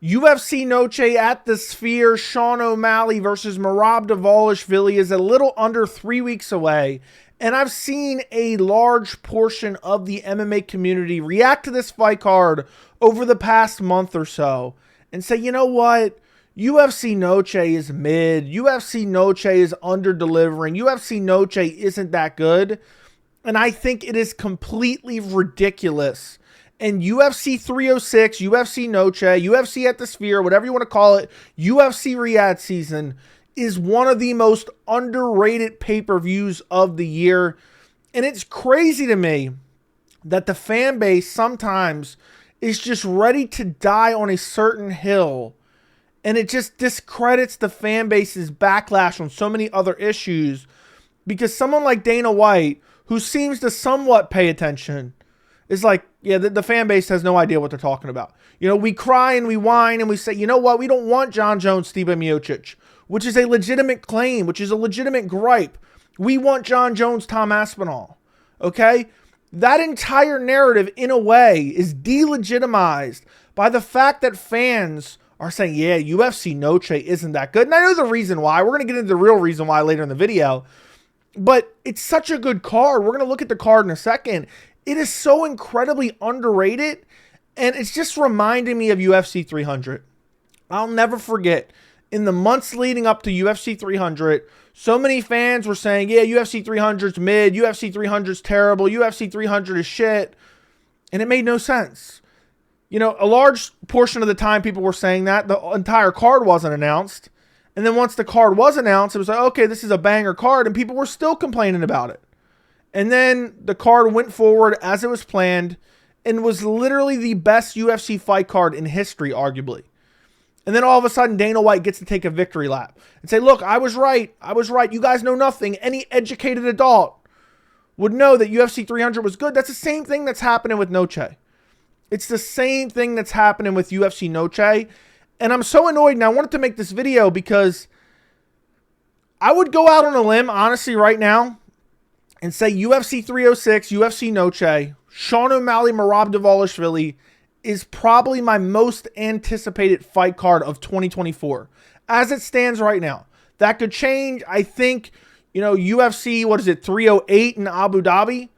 UFC Noche at the Sphere, Sean O'Malley versus Merab Dvalishvili is a little under 3 weeks away. And I've seen a large portion of the MMA community react to this fight card over the past month or so and say, you know what? UFC Noche is mid. UFC Noche is under-delivering. UFC Noche isn't that good. And I think it is completely ridiculous. And UFC 306, UFC Noche, UFC at the Sphere, whatever you want to call it, UFC Riyadh season is one of the most underrated pay-per-views of the year. And it's crazy to me that the fan base sometimes is just ready to die on a certain hill. And it just discredits the fan base's backlash on so many other issues. Because someone like Dana White, who seems to somewhat pay attention, is like, yeah, the fan base has no idea what they're talking about. You know, we cry and we whine and we say, you know what? We don't want John Jones, Stipe Miocic, which is a legitimate claim, which is a legitimate gripe. We want John Jones, Tom Aspinall. Okay? That entire narrative, in a way, is delegitimized by the fact that fans are saying, yeah, UFC Noche isn't that good. And I know the reason why. We're going to get into the real reason why later in the video. But it's such a good card. We're going to look at the card in a second. It is so incredibly underrated, and it's just reminding me of UFC 300. I'll never forget, in the months leading up to UFC 300, so many fans were saying, yeah, UFC 300's mid, UFC 300's terrible, UFC 300 is shit, and it made no sense. You know, a large portion of the time people were saying that. The entire card wasn't announced, and then once the card was announced, it was like, okay, this is a banger card, and people were still complaining about it. And then the card went forward as it was planned and was literally the best UFC fight card in history, arguably. And then all of a sudden, Dana White gets to take a victory lap and say, look, I was right. I was right. You guys know nothing. Any educated adult would know that UFC 300 was good. That's the same thing that's happening with Noche. It's the same thing that's happening with UFC Noche. And I'm so annoyed, and I wanted to make this video because I would go out on a limb, honestly, right now, and say UFC 306, UFC Noche, Sean O'Malley, Merab Dvalishvili is probably my most anticipated fight card of 2024. As it stands right now. That could change. I think, you know, UFC, 308 in Abu Dhabi,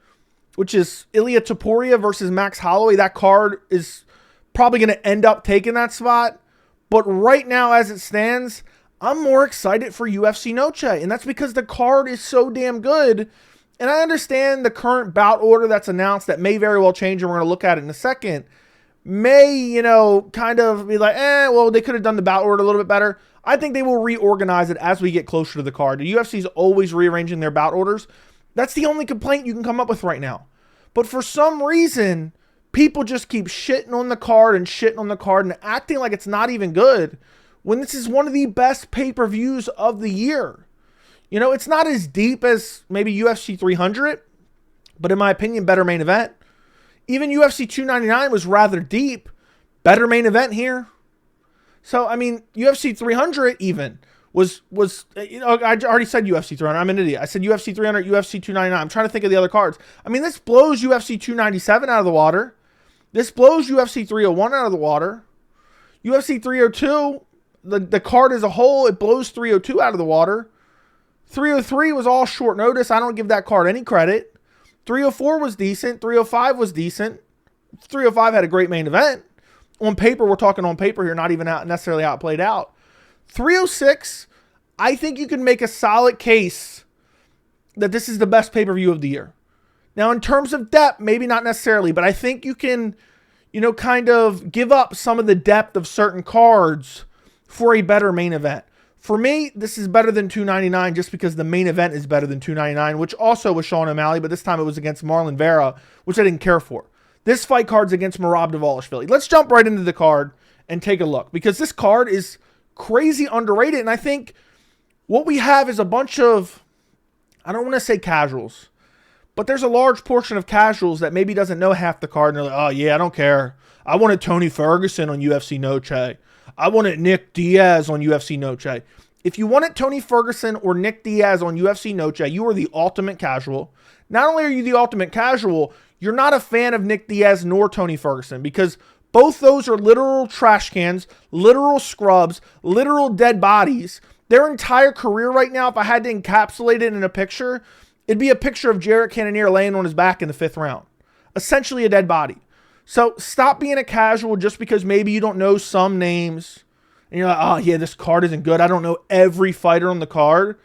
which is Ilia Topuria versus Max Holloway. That card is probably going to end up taking that spot. But right now, as it stands, I'm more excited for UFC Noche. And that's because the card is so damn good. And I understand the current bout order that's announced that may very well change, and we're going to look at it in a second, may, you know, kind of be like, well, they could have done the bout order a little bit better. I think they will reorganize it as we get closer to the card. The UFC is always rearranging their bout orders. That's the only complaint you can come up with right now. But for some reason, people just keep shitting on the card and acting like it's not even good when this is one of the best pay-per-views of the year. You know, it's not as deep as maybe UFC 300, but in my opinion, better main event. Even UFC 299 was rather deep. Better main event here. So, I mean, UFC 300 even was you know, I already said UFC 300. I'm an idiot. I said UFC 300, UFC 299. I'm trying to think of the other cards. I mean, this blows UFC 297 out of the water. This blows UFC 301 out of the water. UFC 302, the card as a whole, it blows 302 out of the water. 303 was all short notice. I don't give that card any credit. 304 was decent. 305 was decent. 305 had a great main event. On paper, we're talking on paper here, not even necessarily how it played out. 306, I think you can make a solid case that this is the best pay-per-view of the year. Now, in terms of depth, maybe not necessarily, but I think you can, you know, kind of give up some of the depth of certain cards for a better main event. For me, this is better than 299 just because the main event is better than 299, which also was Sean O'Malley, but this time it was against Marlon Vera, which I didn't care for. This fight card's against Merab Dvalishvili. Let's jump right into the card and take a look because this card is crazy underrated, and I think what we have is a bunch of, I don't want to say casuals, but there's a large portion of casuals that maybe doesn't know half the card, and they're like, oh yeah, I don't care. I wanted Tony Ferguson on UFC Noche. I wanted Nick Diaz on UFC Noche. If you wanted Tony Ferguson or Nick Diaz on UFC Noche, you are the ultimate casual. Not only are you the ultimate casual, you're not a fan of Nick Diaz nor Tony Ferguson because Both those are literal trash cans, literal scrubs, literal dead bodies. Their entire career right now, if I had to encapsulate it in a picture, it'd be a picture of Jarrett Cannonier laying on his back in the 5th round. Essentially a dead body. So stop being a casual just because maybe you don't know some names. And you're like, oh yeah, this card isn't good. I don't know every fighter on the card.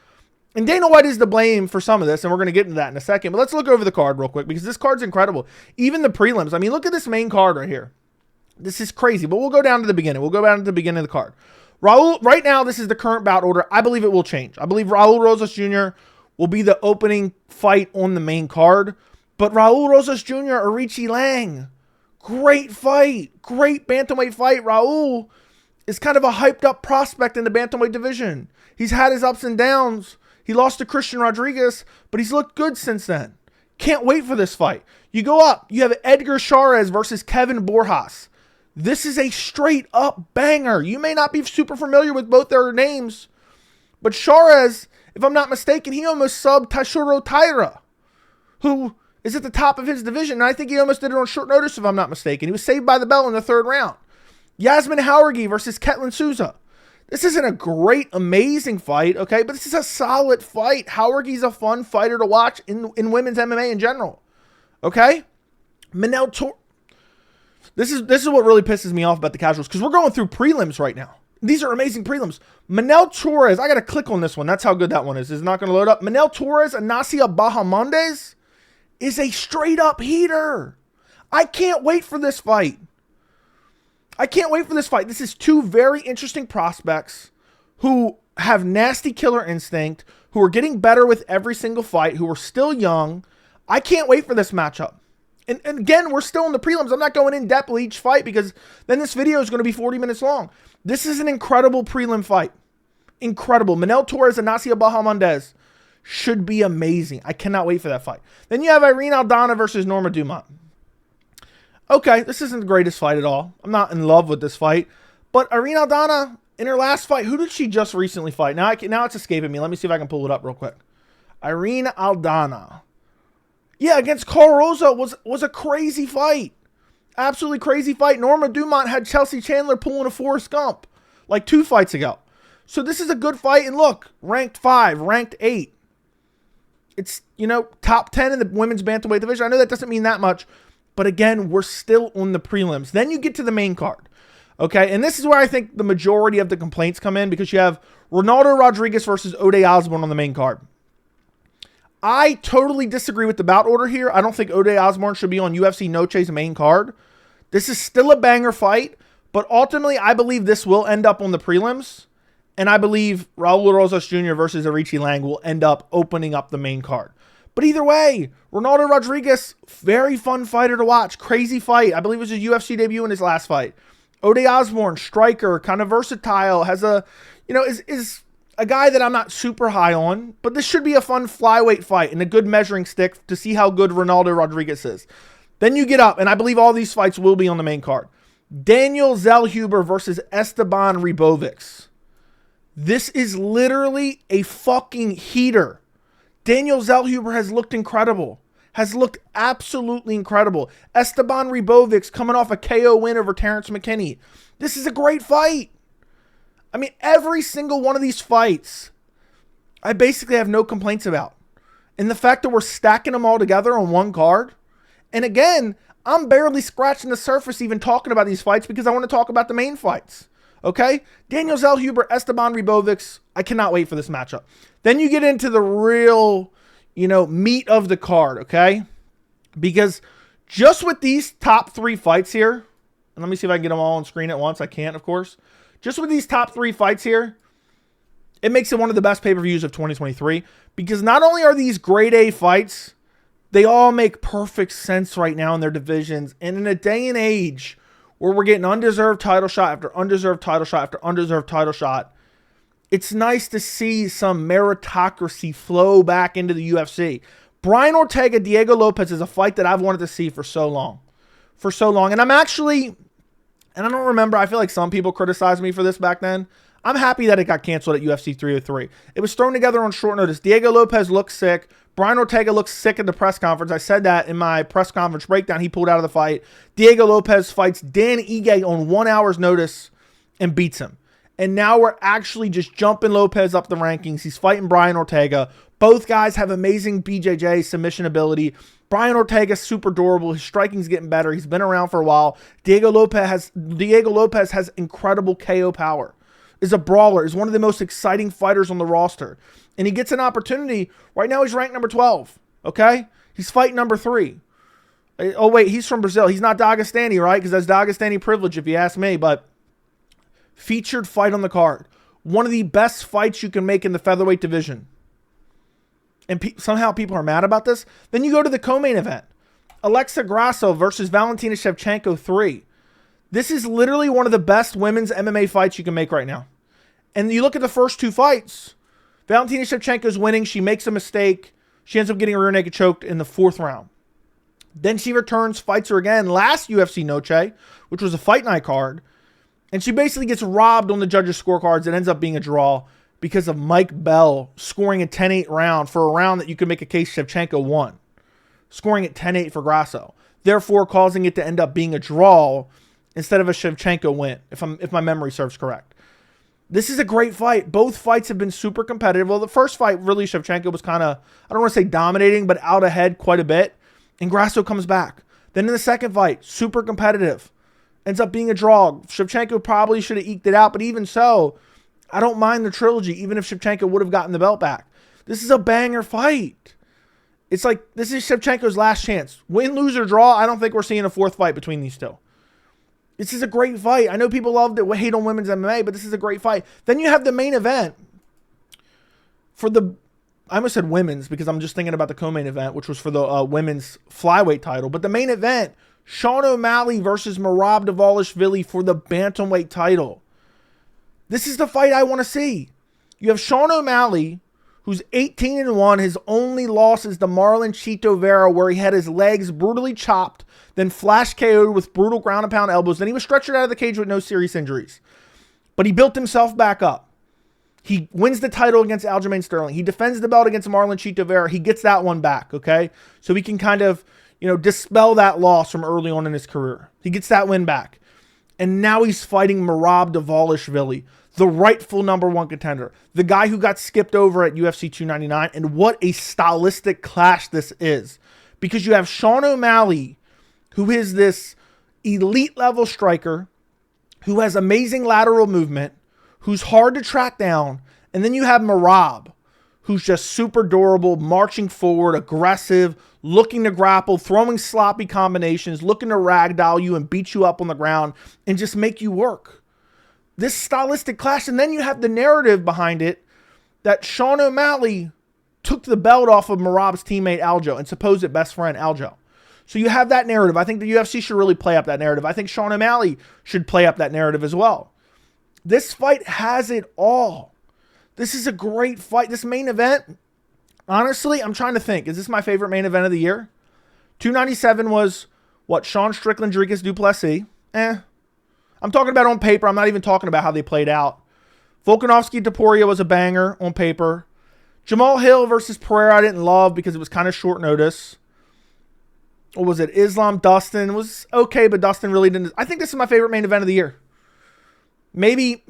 And Dana White is to blame for some of this, and we're going to get into that in a second. But let's look over the card real quick because this card's incredible. Even the prelims. I mean, look at this main card right here. This is crazy, but we'll go down to the beginning. We'll go down to the beginning of the card. Raul, right now, this is the current bout order. I believe it will change. I believe Raul Rosas Jr. will be the opening fight on the main card. But Raul Rosas Jr., Arichi Lang, great fight. Great bantamweight fight. Raul is kind of a hyped up prospect in the bantamweight division. He's had his ups and downs. He lost to Christian Rodriguez, but he's looked good since then. Can't wait for this fight. You go up. You have Edgar Chairez versus Kevin Borjas. This is a straight up banger. You may not be super familiar with both their names, but Chairez, if I'm not mistaken, he almost subbed Taishiro Taira, who is at the top of his division. And I think he almost did it on short notice, if I'm not mistaken. He was saved by the bell in the 3rd round. Yasmin Jauregui versus Ketlin Souza. This isn't a great, amazing fight, okay? But this is a solid fight. Jauregui's a fun fighter to watch in women's MMA in general, okay? Manel Torres. This is what really pisses me off about the casuals, because we're going through prelims right now. These are amazing prelims. Manel Torres, I got to click on this one. That's how good that one is. It's not going to load up. Manel Torres and Nasia Bahamondes is a straight-up heater. I can't wait for this fight. This is two very interesting prospects who have nasty killer instinct, who are getting better with every single fight, who are still young. I can't wait for this matchup. And again, we're still in the prelims. I'm not going in depth with each fight because then this video is going to be 40 minutes long. This is an incredible prelim fight. Incredible. Manel Torres and Nasia Bahamondes should be amazing. I cannot wait for that fight. Then you have Irene Aldana versus Norma Dumont. Okay, this isn't the greatest fight at all. I'm not in love with this fight. But Irene Aldana, in her last fight, who did she just recently fight? Now it's escaping me. Let me see if I can pull it up real quick. Irene Aldana. Yeah, against Carl Rosa was a crazy fight. Absolutely crazy fight. Norma Dumont had Chelsea Chandler pulling a Forrest Gump like 2 fights ago. So this is a good fight. And look, ranked 5, ranked 8. It's, top 10 in the women's bantamweight division. I know that doesn't mean that much. But again, we're still on the prelims. Then you get to the main card. Okay, and this is where I think the majority of the complaints come in, because you have Ronaldo Rodriguez versus Ode Osborne on the main card. I totally disagree with the bout order here. I don't think Ode Osborne should be on UFC Noche's main card. This is still a banger fight, but ultimately I believe this will end up on the prelims, and I believe Raul Rosas Jr. versus Arichi Lang will end up opening up the main card. But either way, Ronaldo Rodriguez, very fun fighter to watch. Crazy fight. I believe it was his UFC debut in his last fight. Ode Osborne, striker, kind of versatile, has a, is a guy that I'm not super high on, but this should be a fun flyweight fight and a good measuring stick to see how good Ronaldo Rodriguez is. Then you get up, and I believe all these fights will be on the main card. Daniel Zellhuber versus Esteban Ribovics. This is literally a fucking heater. Daniel Zellhuber has looked incredible. Has looked absolutely incredible. Esteban Ribovics coming off a KO win over Terrence McKinney. This is a great fight. I mean, every single one of these fights, I basically have no complaints about. And the fact that we're stacking them all together on one card. And again, I'm barely scratching the surface even talking about these fights because I want to talk about the main fights. Okay? Daniel Zellhuber, Esteban Ribovics. I cannot wait for this matchup. Then you get into the real, meat of the card, okay? Because just with these top 3 fights here, and let me see if I can get them all on screen at once. I can't, of course. Just with these top 3 fights here, it makes it one of the best pay-per-views of 2023. Because not only are these grade A fights, they all make perfect sense right now in their divisions. And in a day and age where we're getting undeserved title shot after undeserved title shot after undeserved title shot, it's nice to see some meritocracy flow back into the UFC. Brian Ortega, Diego Lopes is a fight that I've wanted to see for so long. And I'm actually, and I don't remember, I feel like some people criticized me for this back then. I'm happy that it got canceled at UFC 303. It was thrown together on short notice. Diego Lopes looked sick. Brian Ortega looks sick at the press conference. I said that in my press conference breakdown. He pulled out of the fight. Diego Lopes fights Dan Ige on 1 hour's notice and beats him. And now we're actually just jumping Lopes up the rankings. He's fighting Brian Ortega. Both guys have amazing BJJ submission ability. Brian Ortega's super durable. His striking's getting better. He's been around for a while. Diego Lopes has incredible KO power. Is a brawler. Is one of the most exciting fighters on the roster. And he gets an opportunity. Right now he's ranked number 12. Okay? He's fighting number 3. Oh, wait. He's from Brazil. He's not Dagestani, right? Because that's Dagestani privilege if you ask me. But featured fight on the card. One of the best fights you can make in the featherweight division. And somehow people are mad about this. Then you go to the co-main event. Alexa Grasso versus Valentina Shevchenko 3. This is literally one of the best women's MMA fights you can make right now. And you look at the first 2 fights. Valentina Shevchenko's winning. She makes a mistake. She ends up getting rear naked choked in the 4th round. Then she returns, fights her again last UFC Noche, which was a fight night card. And she basically gets robbed on the judges' scorecards. It ends up being a draw because of Mike Bell scoring a 10-8 round for a round that you could make a case Shevchenko won. Scoring at 10-8 for Grasso. Therefore causing it to end up being a draw instead of a Shevchenko win, if my memory serves correct. This is a great fight. Both fights have been super competitive. Well, the first fight, really, Shevchenko was kind of, I don't want to say dominating, but out ahead quite a bit. And Grasso comes back. Then in the second fight, super competitive. Ends up being a draw. Shevchenko probably should have eked it out, but even so, I don't mind the trilogy, even if Shevchenko would have gotten the belt back. This is a banger fight. It's like, this is Shevchenko's last chance. Win, lose, or draw, I don't think we're seeing a 4th fight between these two. This is a great fight. I know people love to hate on women's MMA, but this is a great fight. Then you have the main event for the, I almost said women's because I'm just thinking about the co-main event, which was for the women's flyweight title. But the main event, Sean O'Malley versus Merab Dvalishvili for the bantamweight title. This is the fight I want to see. You have Sean O'Malley, who's 18-1. His only loss is to Marlon Chito Vera, where he had his legs brutally chopped, then flash KO'd with brutal ground and pound elbows. Then he was stretchered out of the cage with no serious injuries. But he built himself back up. He wins the title against Aljamain Sterling. He defends the belt against Marlon Chito Vera. He gets that one back, okay? So he can kind of, dispel that loss from early on in his career. He gets that win back. And now he's fighting Merab Dvalishvili, the rightful number 1 contender. The guy who got skipped over at UFC 299. And what a stylistic clash this is. Because you have Sean O'Malley, who is this elite level striker, who has amazing lateral movement, who's hard to track down. And then you have Merab, who's just super durable, marching forward, aggressive, looking to grapple, throwing sloppy combinations, looking to ragdoll you and beat you up on the ground and just make you work. This stylistic clash. And then you have the narrative behind it that Sean O'Malley took the belt off of Merab's teammate Aljo and supposed best friend Aljo. So you have that narrative. I think the UFC should really play up that narrative. I think Sean O'Malley should play up that narrative as well. This fight has it all. This is a great fight. This main event, honestly, I'm trying to think. Is this my favorite main event of the year? 297 was, what, Sean Strickland, Dricus du Plessis? I'm talking about on paper. I'm not even talking about how they played out. Volkanovski Topuria was a banger on paper. Jamal Hill versus Pereira I didn't love because it was kind of short notice. What was it? Islam Dustin was okay, but Dustin really didn't. I think this is my favorite main event of the year. Maybe.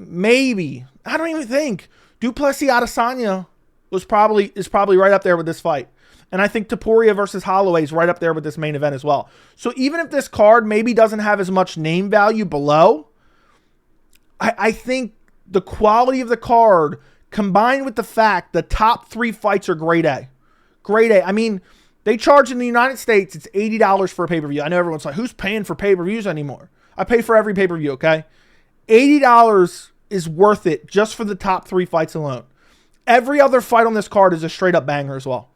I don't even think. Duplessis Adesanya is probably right up there with this fight. And I think Topuria versus Holloway is right up there with this main event as well. So even if this card maybe doesn't have as much name value below, I think the quality of the card combined with the fact the top 3 fights are grade A. Grade A. I mean, they charge in the United States, it's $80 for a pay-per-view. I know everyone's like, who's paying for pay-per-views anymore? I pay for every pay-per-view, okay? $80 is worth it just for the top 3 fights alone. Every other fight on this card is a straight-up banger as well.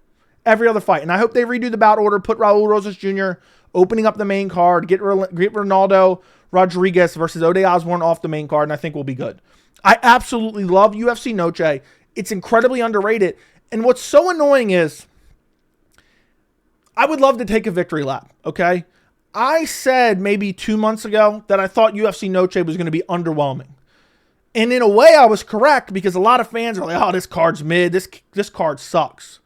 Every other fight. And I hope they redo the bout order, put Raul Rosas Jr. opening up the main card, get Ronaldo Rodriguez versus Ode Osborne off the main card, and I think we'll be good. I absolutely love UFC Noche. It's incredibly underrated. And what's so annoying is I would love to take a victory lap, okay? I said maybe 2 months ago that I thought UFC Noche was going to be underwhelming. And in a way, I was correct because a lot of fans are like, oh, this card's mid. This card sucks.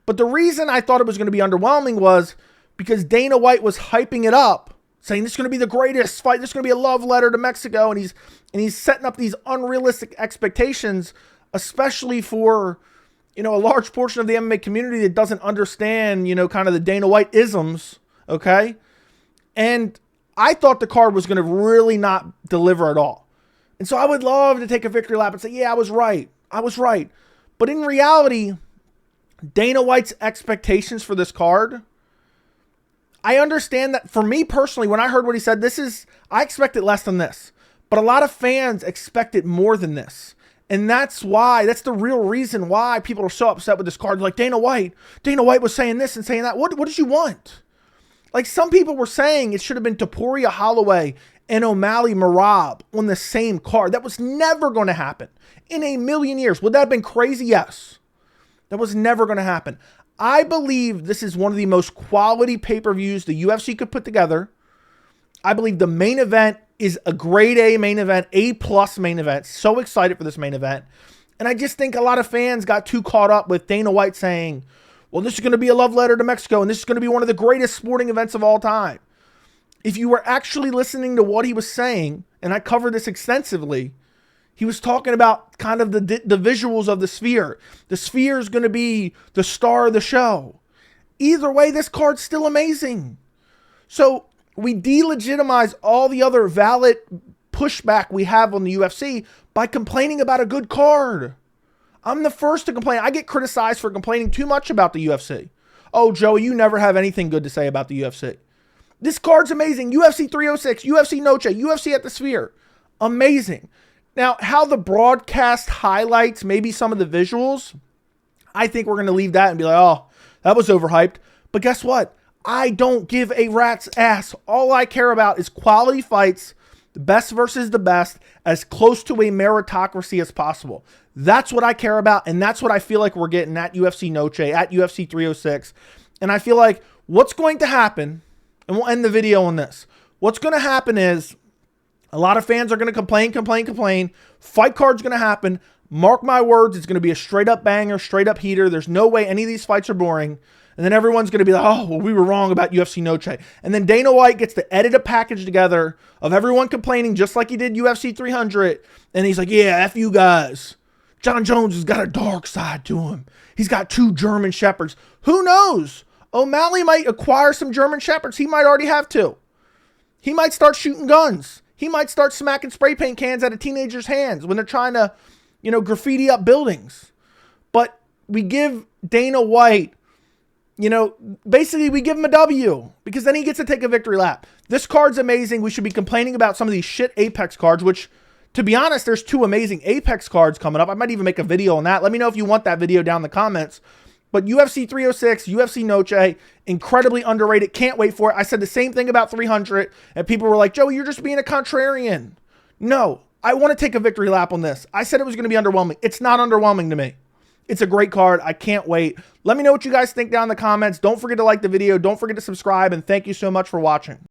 But the reason I thought it was going to be underwhelming was because Dana White was hyping it up, saying this is going to be the greatest fight. This is going to be a love letter to Mexico. And he's setting up these unrealistic expectations, especially for, a large portion of the MMA community that doesn't understand, kind of the Dana White isms. Okay. And I thought the card was going to really not deliver at all. And so I would love to take a victory lap and say, yeah, I was right. But in reality, Dana White's expectations for this card, I understand that for me personally, when I heard what he said, I expected less than this. But a lot of fans expected more than this. And that's the real reason why people are so upset with this card. Like, Dana White was saying this and saying that. What did you want? Like, some people were saying it should have been Topuria Holloway and O'Malley Merab on the same card. That was never going to happen in a million years. Would that have been crazy? Yes. That was never going to happen. I believe this is one of the most quality pay-per-views the UFC could put together. I believe the main event is a grade A main event, A+ main event. So excited for this main event. And I just think a lot of fans got too caught up with Dana White saying, well, this is going to be a love letter to Mexico, and this is going to be one of the greatest sporting events of all time. If you were actually listening to what he was saying, and I covered this extensively, he was talking about kind of the visuals of the Sphere. The Sphere is going to be the star of the show. Either way, this card's still amazing. So we delegitimize all the other valid pushback we have on the UFC by complaining about a good card. I'm the first to complain. I get criticized for complaining too much about the UFC. Oh, Joey, you never have anything good to say about the UFC. This card's amazing. UFC 306, UFC Noche, UFC at the Sphere. Amazing. Now, how the broadcast highlights maybe some of the visuals, I think we're going to leave that and be like, oh, that was overhyped. But guess what? I don't give a rat's ass. All I care about is quality fights, the best versus the best, as close to a meritocracy as possible. That's what I care about, and that's what I feel like we're getting at UFC Noche, at UFC 306. And I feel like what's going to happen, and we'll end the video on this, what's going to happen is a lot of fans are going to complain. Fight card's going to happen. Mark my words, it's going to be a straight-up banger, straight-up heater. There's no way any of these fights are boring. And then everyone's going to be like, oh, well, we were wrong about UFC Noche. And then Dana White gets to edit a package together of everyone complaining just like he did UFC 300. And he's like, yeah, F you guys. John Jones has got a dark side to him. He's got 2 German Shepherds. Who knows? O'Malley might acquire some German Shepherds. He might already have 2. He might start shooting guns. He might start smacking spray paint cans out of teenagers' hands when they're trying to, graffiti up buildings. But we give Dana White, basically we give him a W because then he gets to take a victory lap. This card's amazing. We should be complaining about some of these shit Apex cards, which, to be honest, there's 2 amazing Apex cards coming up. I might even make a video on that. Let me know if you want that video down in the comments. But UFC 306, UFC Noche, incredibly underrated. Can't wait for it. I said the same thing about 300, and people were like, Joey, you're just being a contrarian. No, I want to take a victory lap on this. I said it was going to be underwhelming. It's not underwhelming to me. It's a great card. I can't wait. Let me know what you guys think down in the comments. Don't forget to like the video. Don't forget to subscribe, and thank you so much for watching.